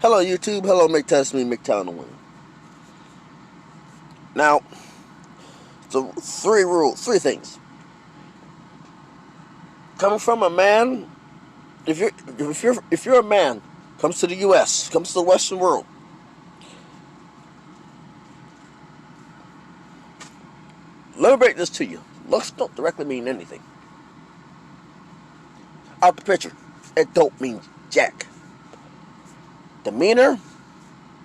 Hello YouTube, hello MGTOW, it's me MGTOW-Rolling. Now, so three things. Coming from a man, if you're a man, comes to the US, comes to the Western world, let me break this to you. Looks don't directly mean anything. Out the picture, it don't mean jack. Demeanor,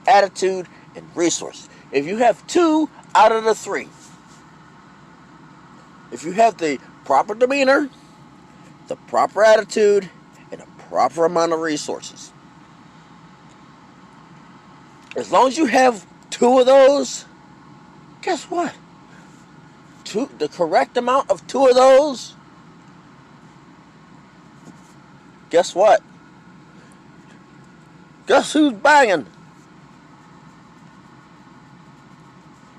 attitude, and resources. If you have 2 out of the 3, if you have the proper demeanor, the proper attitude, and a proper amount of resources, as long as you have 2 of those, guess what? The correct amount of 2 of those, guess what? Guess who's banging?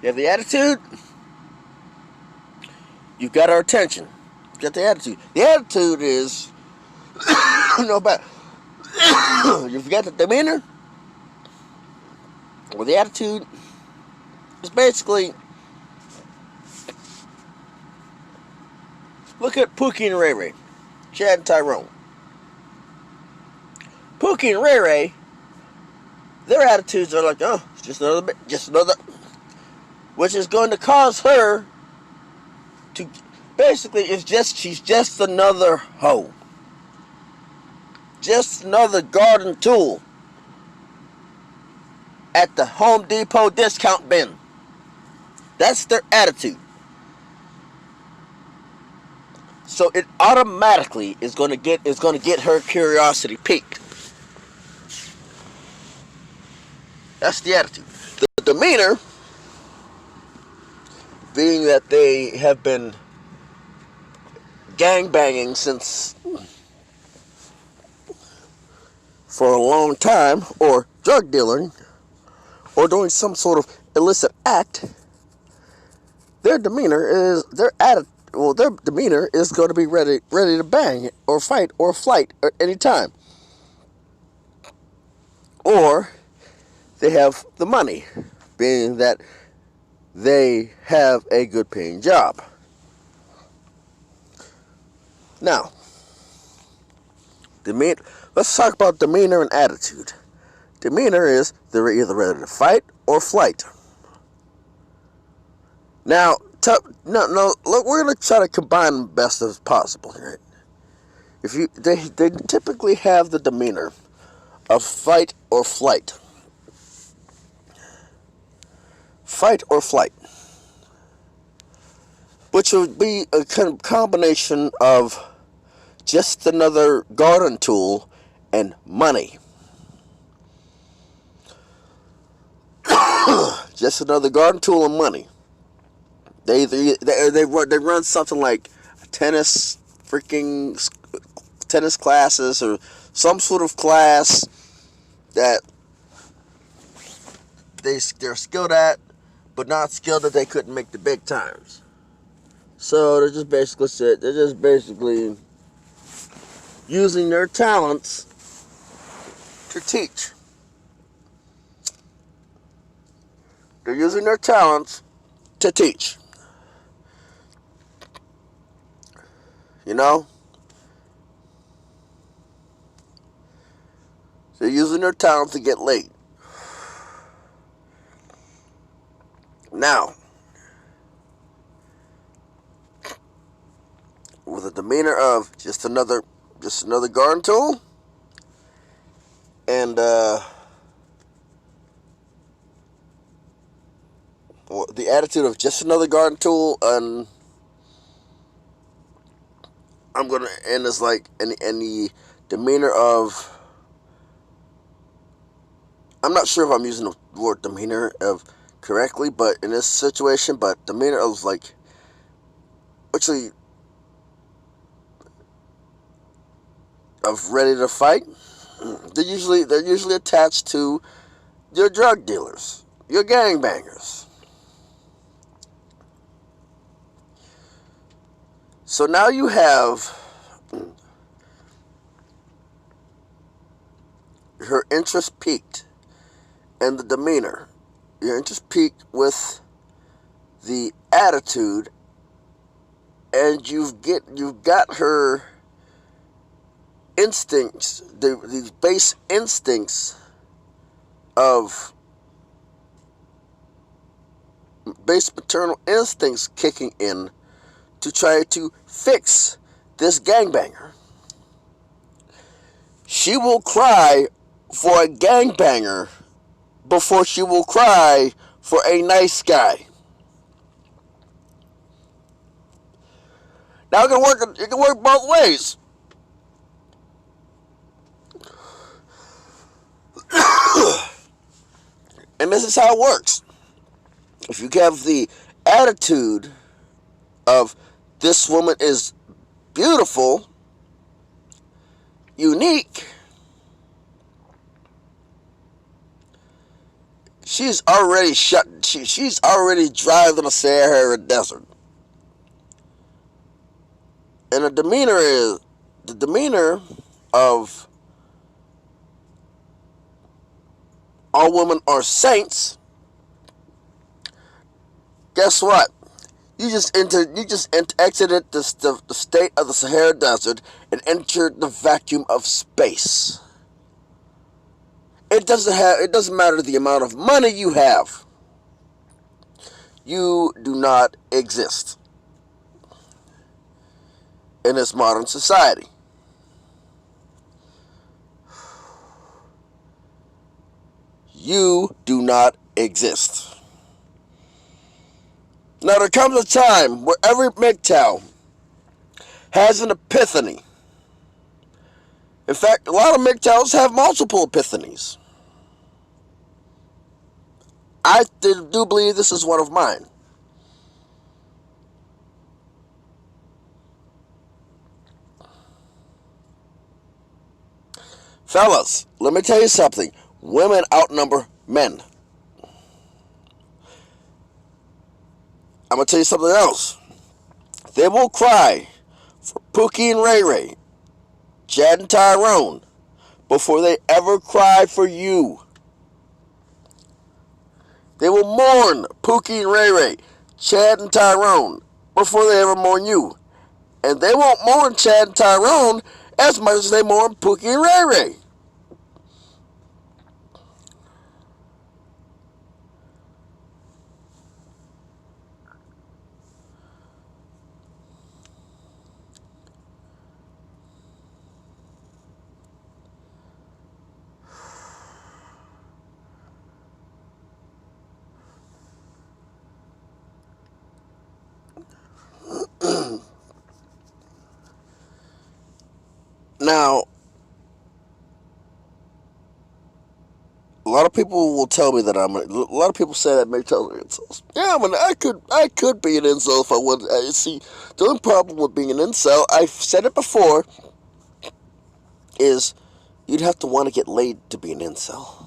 You have the attitude, you've got our attention. You got the attitude. The attitude is, no bad. You've got the demeanor, or the attitude is basically, look at Pookie and Ray Ray, Chad and Tyrone. Pookie and Ray Ray, their attitudes are like, oh, just another, which is going to cause her to, basically, she's just another hoe. Just another garden tool at the Home Depot discount bin. That's their attitude. So it automatically is going to get her curiosity piqued. That's the attitude. The demeanor, being that they have been gangbanging for a long time, or drug dealing, or doing some sort of illicit act, their demeanor is going to be ready to bang or fight or flight at any time. Or they have the money, being that they have a good paying job. Now, let's talk about demeanor and attitude. Demeanor is they're either ready to fight or flight. Now, look, we're going to try to combine the best as possible here. They typically have the demeanor of fight or flight. Fight or flight. Which would be a combination of just another garden tool and money. Just another garden tool and money. They run something like tennis classes, or some sort of class that they're skilled at, but not skilled that they couldn't make the big times. So they're just basically using their talents to teach. They're using their talents to teach. You know? They're using their talent to get laid. Now, with a demeanor of just another garden tool, and the attitude of just another garden tool, and I'm going to end this like, and the demeanor of, I'm not sure if I'm using the word demeanor of correctly, but in this situation, but demeanor of like, actually, of ready to fight. They're usually attached to your drug dealers, your gangbangers. So now you have her interest peaked. and the demeanor. Your interest peaked with the attitude, and you've got her instincts, these base instincts of base maternal instincts kicking in to try to fix this gangbanger. She will cry for a gangbanger before she will cry for a nice guy. Now it can work both ways. And this is how it works. If you have the attitude of this woman is beautiful, unique, she's already she's already driving a Sahara Desert. And the demeanor of all women are saints. Guess what? You just exited the state of the Sahara Desert and entered the vacuum of space. It doesn't matter the amount of money you have. You do not exist in this modern society. You do not exist. Now there comes a time where every MGTOW has an epiphany. In fact, a lot of MGTOWs have multiple epiphanies. I do believe this is one of mine. Fellas, let me tell you something. Women outnumber men. I'm going to tell you something else. They will cry for Pookie and Ray Ray, Chad and Tyrone, before they ever cry for you. They will mourn Pookie and Ray Ray, Chad and Tyrone, before they ever mourn you. And they won't mourn Chad and Tyrone as much as they mourn Pookie and Ray Ray. Now, a lot of people will tell me that a lot of people say that MGTOWs are incels. Yeah, I could be an incel if I wanted. See, the only problem with being an incel, I've said it before, is you'd have to want to get laid to be an incel.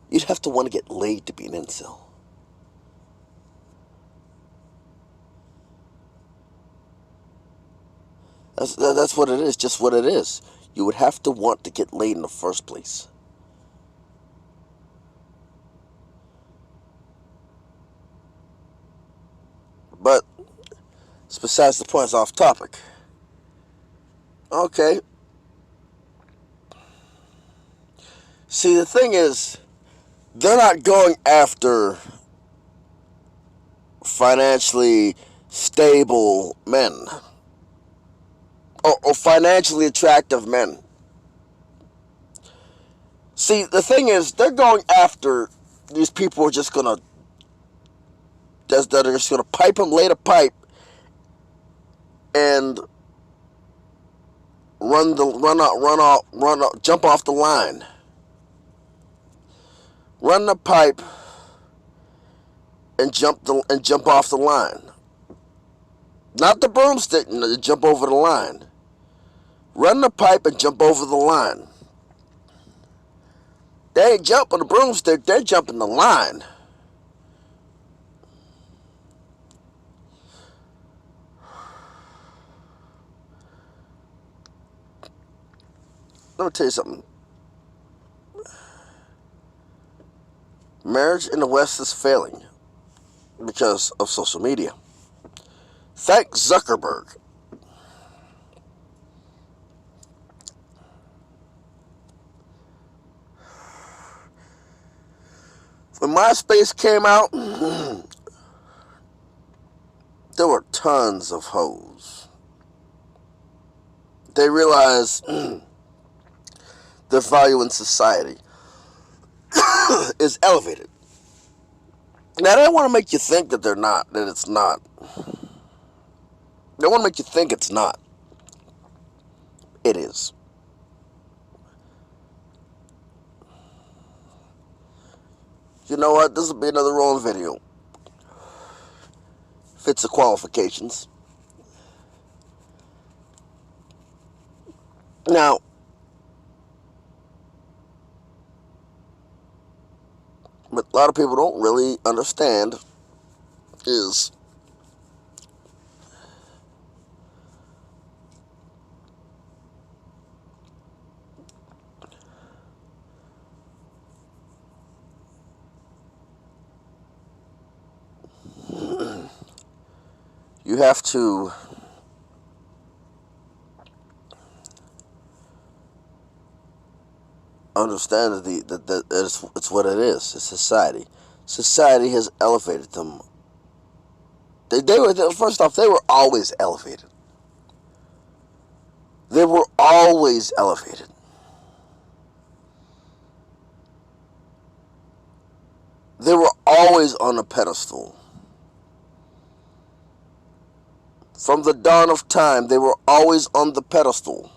You'd have to want to get laid to be an incel. That's what it is, just what it is. You would have to want to get laid in the first place. But it's besides the point, it's off topic. Okay. See, the thing is, they're not going after financially stable men or financially attractive men. See, the thing is, they're going after these people who are just gonna pipe them, lay the pipe, and jump off the line, run the pipe, and jump off the line. Not the broomstick, jump over the line. Run the pipe and jump over the line. They ain't jumping the broomstick, they're jumping the line. Let me tell you something. Marriage in the West is failing because of social media. Thank Zuckerberg. When MySpace came out, there were tons of hoes. They realized their value in society is elevated. Now, they don't want to make you think that they're not, that it's not. They want to make you think it's not. It is. You know what? This will be another Rolling video. Fits the qualifications. Now, what a lot of people don't really understand is you have to understand that it's what it is. It's society. Society has elevated them. They were, first off, they were always elevated. They were always elevated. They were always on a pedestal. From the dawn of time, they were always on the pedestal.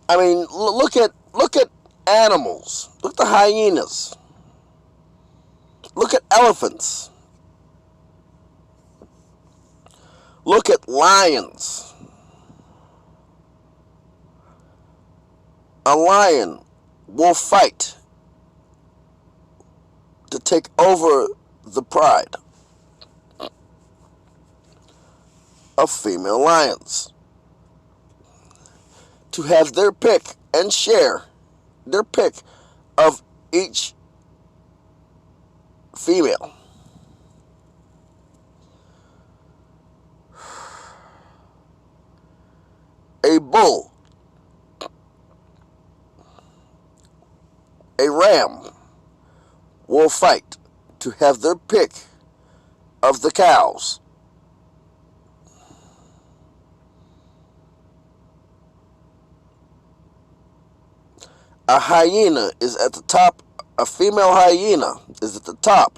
I mean, look at animals. Look at the hyenas. Look at elephants. Look at lions. A lion will fight to take over the pride of female lions, to have their pick and share their pick of each female. A bull, a ram will fight to have their pick of the cows. A hyena is at the top, a female hyena is at the top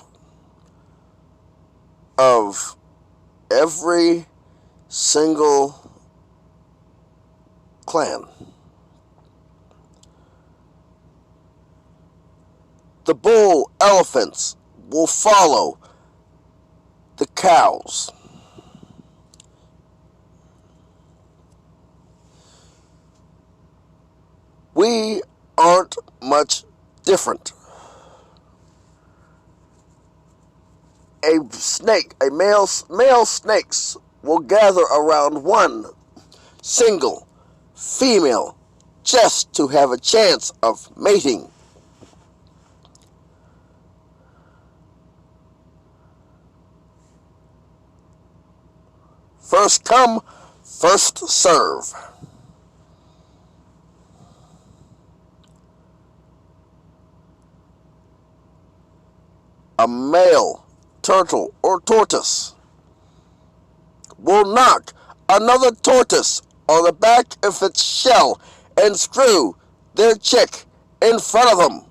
of every single clan. The bull elephants will follow the cows. We aren't much different. A snake, male snakes will gather around one single female just to have a chance of mating. First come, first serve. A male turtle or tortoise will knock another tortoise on the back of its shell and screw their chick in front of them.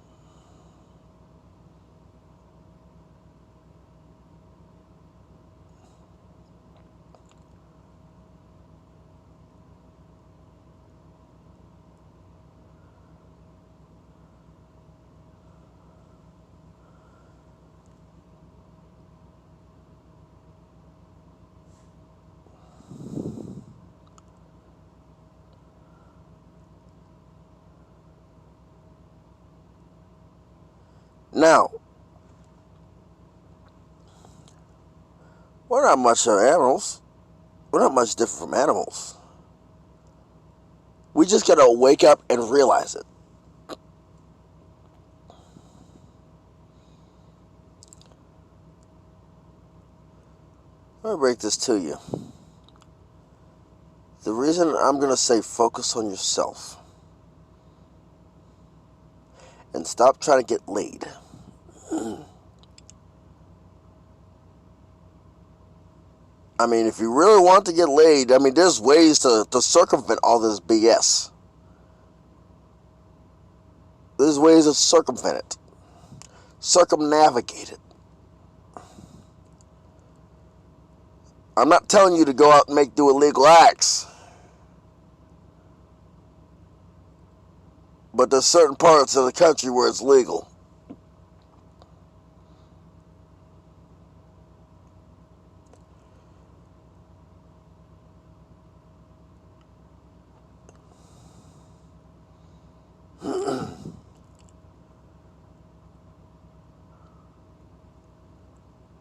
Now, we're not much of animals. We're not much different from animals. We just gotta wake up and realize it. me break this to you. The reason I'm going to say focus on yourself and stop trying to get laid. I mean, if you really want to get laid, I mean, there's ways to circumvent all this BS. There's ways to circumvent it. Circumnavigate it. I'm not telling you to go out and do illegal acts. But there's certain parts of the country where it's legal.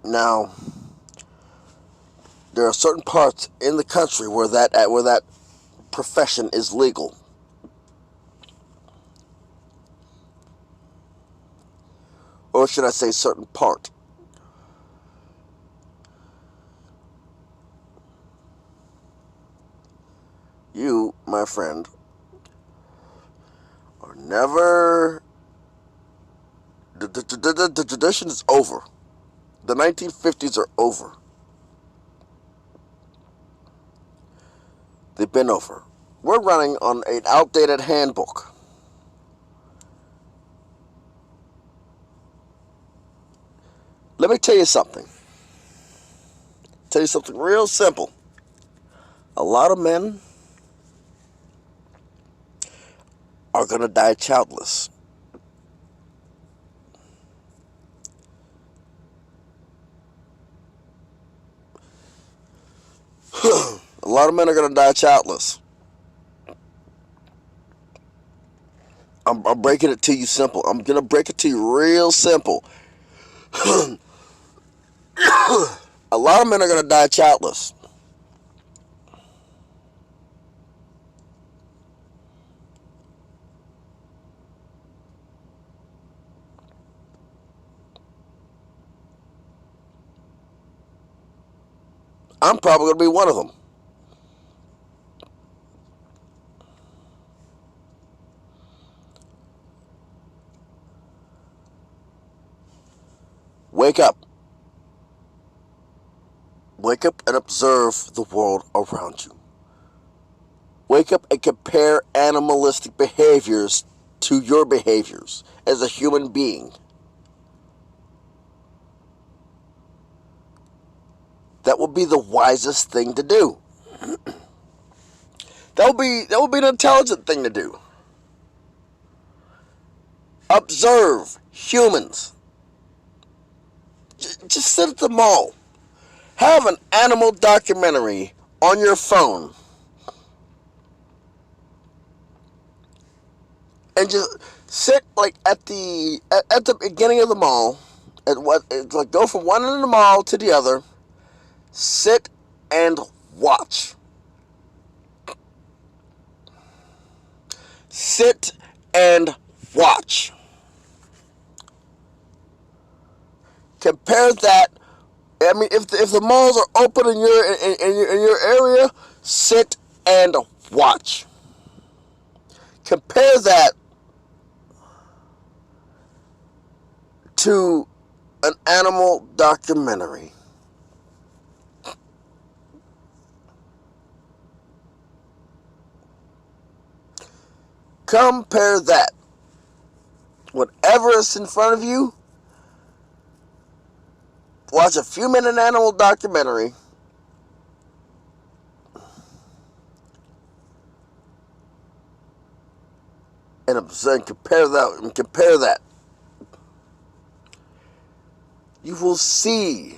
Now, there are certain parts in the country where that profession is legal. Or should I say certain part? You, my friend, are never... The tradition is over. The 1950s are over. They've been over. We're running on an outdated handbook. Let me tell you something. Tell you something real simple. A lot of men are going to die childless. A lot of men are going to die childless. I'm breaking it to you simple. I'm going to break it to you real simple. A lot of men are going to die childless. I'm probably going to be one of them. Wake up. Wake up and observe the world around you. Wake up and compare animalistic behaviors to your behaviors as a human being. That would be the wisest thing to do. That would be an intelligent thing to do. Observe humans. Just sit at the mall. Have an animal documentary on your phone. And just sit like at the beginning of the mall. Like go from one end of the mall to the other. Sit and watch. Sit and watch. Compare that. I mean, if the malls are open in your area, sit and watch. Compare that to an animal documentary. Compare that. Whatever is in front of you, watch a few-minute animal documentary. And compare that. You will see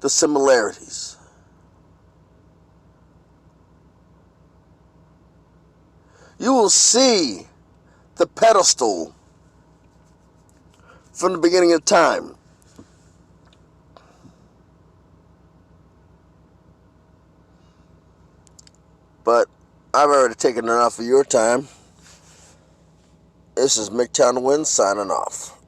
the similarities. You will see the pedestal from the beginning of time. But I've already taken enough of your time. This is MGTOW-Rolling signing off.